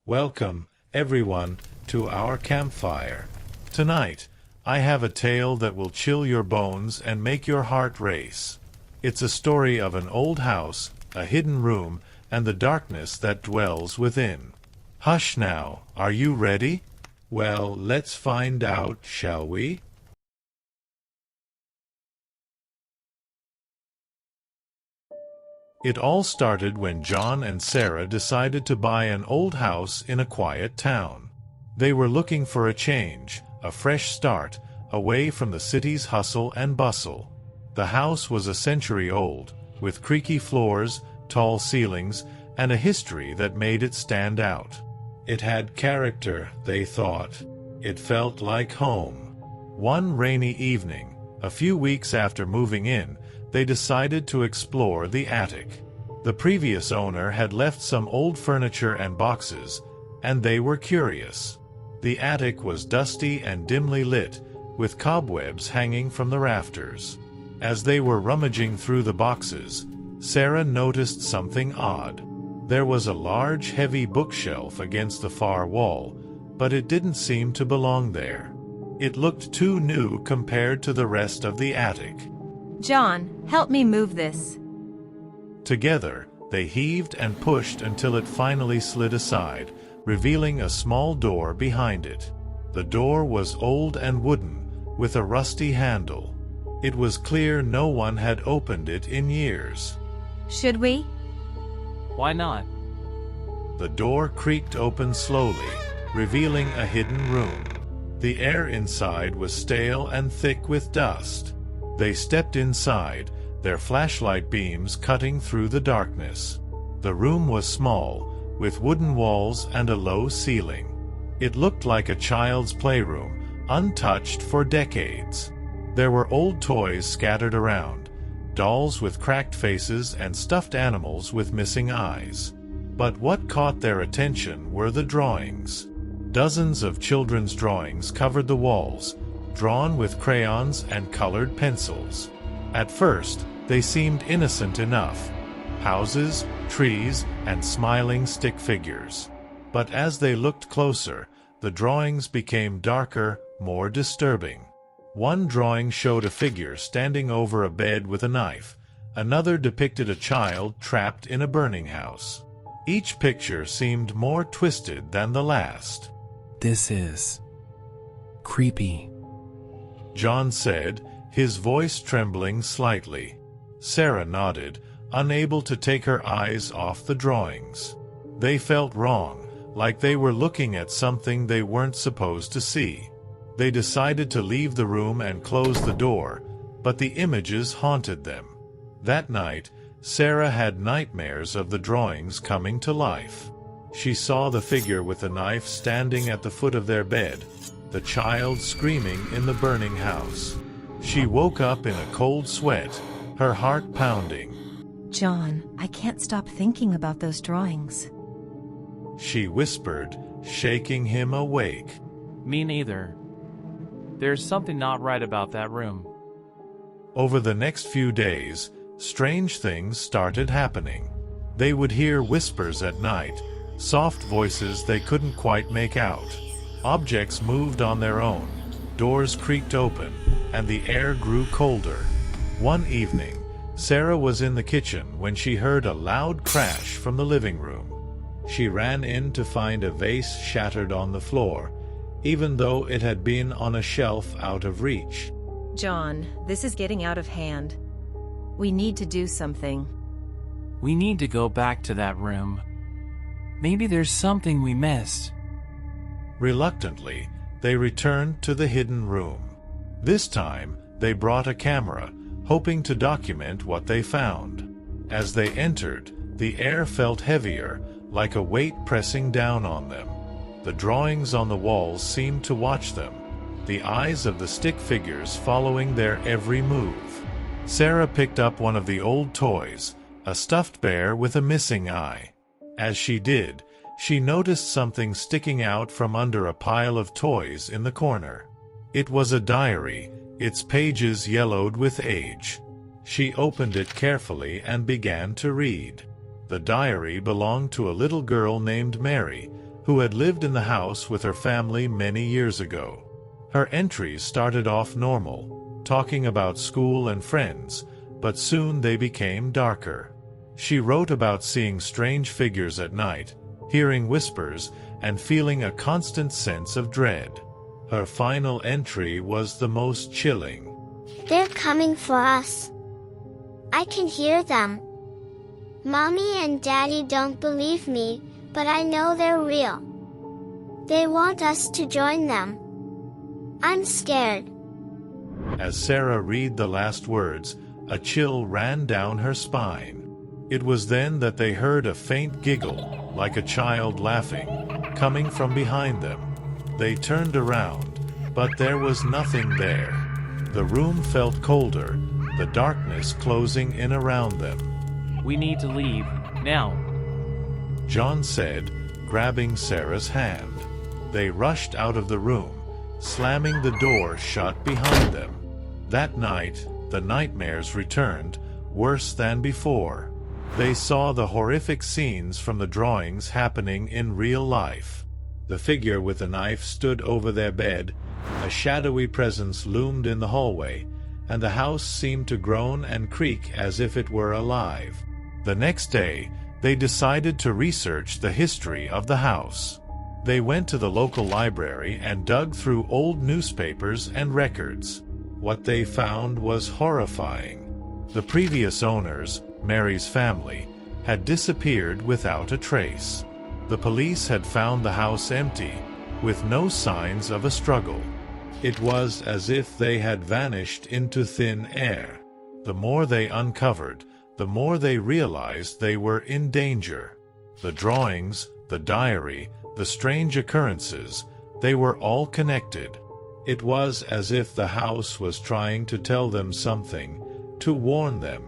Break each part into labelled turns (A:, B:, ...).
A: Welcome, everyone, to our campfire. Tonight, I have a tale that will chill your bones and make your heart race. It's a story of an old house, a hidden room, and the darkness that dwells within. Hush now, are you ready? Well, let's find out, shall we? It all started when John and Sarah decided to buy an old house in a quiet town. They were looking for a change, a fresh start, away from the city's hustle and bustle. The house was a century old, with creaky floors, tall ceilings, and a history that made it stand out. It had character, they thought. It felt like home. One rainy evening, a few weeks after moving in, they decided to explore the attic. The previous owner had left some old furniture and boxes, and they were curious. The attic was dusty and dimly lit, with cobwebs hanging from the rafters. As they were rummaging through the boxes, Sarah noticed something odd. There was a large, heavy bookshelf against the far wall, but it didn't seem to belong there. It looked too new compared to the rest of the attic.
B: John, help me move this.
A: Together, they heaved and pushed until it finally slid aside, revealing a small door behind it. The door was old and wooden, with a rusty handle. It was clear no one had opened it in years.
B: Should we?
C: Why not?
A: The door creaked open slowly, revealing a hidden room. The air inside was stale and thick with dust. They stepped inside, their flashlight beams cutting through the darkness. The room was small, with wooden walls and a low ceiling. It looked like a child's playroom, untouched for decades. There were old toys scattered around, dolls with cracked faces and stuffed animals with missing eyes. But what caught their attention were the drawings. Dozens of children's drawings covered the walls, drawn with crayons and colored pencils. At first, they seemed innocent enough. Houses, trees, and smiling stick figures. But as they looked closer, the drawings became darker, more disturbing. One drawing showed a figure standing over a bed with a knife. Another depicted a child trapped in a burning house. Each picture seemed more twisted than the last.
D: This is creepy,
A: John said, his voice trembling slightly. Sarah nodded, unable to take her eyes off the drawings. They felt wrong, like they were looking at something they weren't supposed to see. They decided to leave the room and close the door, but the images haunted them. That night, Sarah had nightmares of the drawings coming to life. She saw the figure with the knife standing at the foot of their bed, the child screaming in the burning house. She woke up in a cold sweat, her heart pounding.
B: John, I can't stop thinking about those drawings.
A: She whispered, shaking him awake.
C: Me neither. There's something not right about that room.
A: Over the next few days, strange things started happening. They would hear whispers at night, soft voices they couldn't quite make out. Objects moved on their own, doors creaked open, and the air grew colder. One evening, Sarah was in the kitchen when she heard a loud crash from the living room. She ran in to find a vase shattered on the floor, even though it had been on a shelf out of reach.
B: John, this is getting out of hand. We need to do something.
D: We need to go back to that room. Maybe there's something we missed.
A: Reluctantly, they returned to the hidden room. This time, they brought a camera, hoping to document what they found. As they entered, the air felt heavier, like a weight pressing down on them. The drawings on the walls seemed to watch them, the eyes of the stick figures following their every move. Sarah picked up one of the old toys, a stuffed bear with a missing eye. As she did, she noticed something sticking out from under a pile of toys in the corner. It was a diary, its pages yellowed with age. She opened it carefully and began to read. The diary belonged to a little girl named Mary, who had lived in the house with her family many years ago. Her entries started off normal, talking about school and friends, but soon they became darker. She wrote about seeing strange figures at night, hearing whispers, and feeling a constant sense of dread. Her final entry was the most chilling.
E: They're coming for us. I can hear them. Mommy and Daddy don't believe me, but I know they're real. They want us to join them. I'm scared.
A: As Sarah read the last words, a chill ran down her spine. It was then that they heard a faint giggle, like a child laughing, coming from behind them. They turned around, but there was nothing there. The room felt colder, the darkness closing in around them.
C: We need to leave, now.
A: John said, grabbing Sarah's hand. They rushed out of the room, slamming the door shut behind them. That night, the nightmares returned, worse than before. They saw the horrific scenes from the drawings happening in real life. The figure with the knife stood over their bed, a shadowy presence loomed in the hallway, and the house seemed to groan and creak as if it were alive. The next day, they decided to research the history of the house. They went to the local library and dug through old newspapers and records. What they found was horrifying. The previous owners, Mary's family, had disappeared without a trace. The police had found the house empty, with no signs of a struggle. It was as if they had vanished into thin air. The more they uncovered, the more they realized they were in danger. The drawings, the diary, the strange occurrences, they were all connected. It was as if the house was trying to tell them something, to warn them.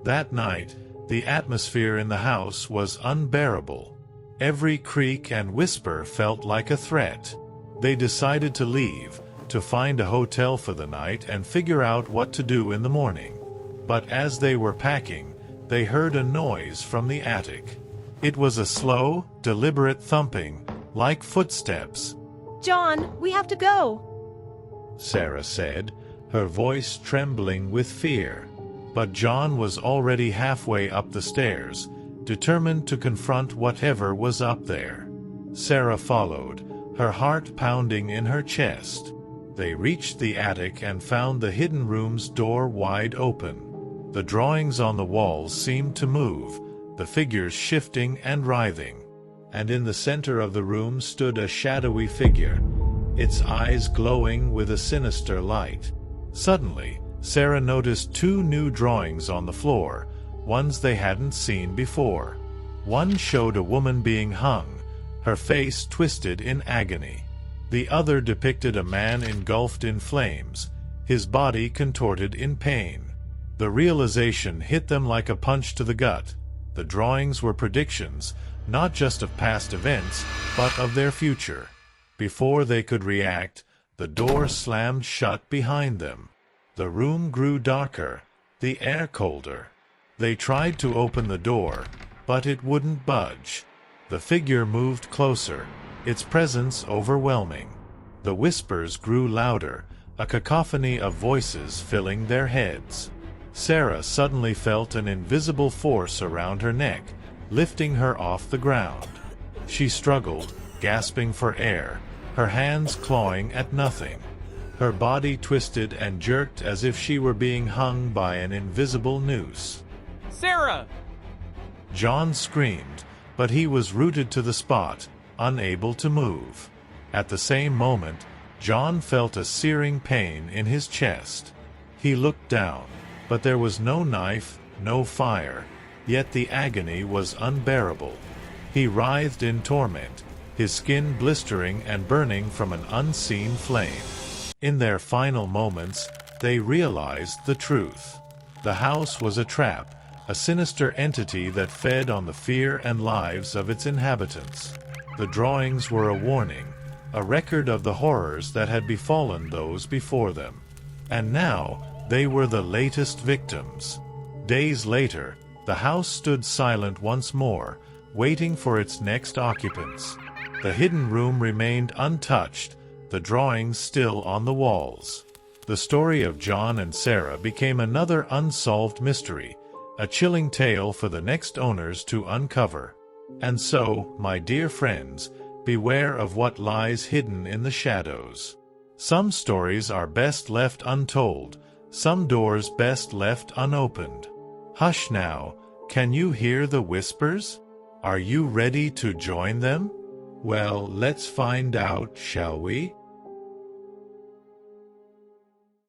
A: That night, the atmosphere in the house was unbearable. Every creak and whisper felt like a threat. They decided to leave, to find a hotel for the night and figure out what to do in the morning. But as they were packing, they heard a noise from the attic. It was a slow, deliberate thumping, like footsteps.
B: John, we have to go.
A: Sarah said, her voice trembling with fear. But John was already halfway up the stairs, determined to confront whatever was up there. Sarah followed, her heart pounding in her chest. They reached the attic and found the hidden room's door wide open. The drawings on the walls seemed to move, the figures shifting and writhing. And in the center of the room stood a shadowy figure, its eyes glowing with a sinister light. Suddenly, Sarah noticed two new drawings on the floor, ones they hadn't seen before. One showed a woman being hung, her face twisted in agony. The other depicted a man engulfed in flames, his body contorted in pain. The realization hit them like a punch to the gut. The drawings were predictions, not just of past events, but of their future. Before they could react, the door slammed shut behind them. The room grew darker, the air colder. They tried to open the door, but it wouldn't budge. The figure moved closer, its presence overwhelming. The whispers grew louder, a cacophony of voices filling their heads. Sarah suddenly felt an invisible force around her neck, lifting her off the ground. She struggled, gasping for air, her hands clawing at nothing. Her body twisted and jerked as if she were being hung by an invisible noose.
C: Sarah!
A: John screamed, but he was rooted to the spot, unable to move. At the same moment, John felt a searing pain in his chest. He looked down, but there was no knife, no fire, yet the agony was unbearable. He writhed in torment, his skin blistering and burning from an unseen flame. In their final moments, they realized the truth. The house was a trap, a sinister entity that fed on the fear and lives of its inhabitants. The drawings were a warning, a record of the horrors that had befallen those before them. And now, they were the latest victims. Days later, the house stood silent once more, waiting for its next occupants. The hidden room remained untouched, the drawings still on the walls. The story of John and Sarah became another unsolved mystery, a chilling tale for the next owners to uncover. And so, my dear friends, beware of what lies hidden in the shadows. Some stories are best left untold, some doors best left unopened. Hush now, can you hear the whispers? Are you ready to join them? Well, let's find out, shall we?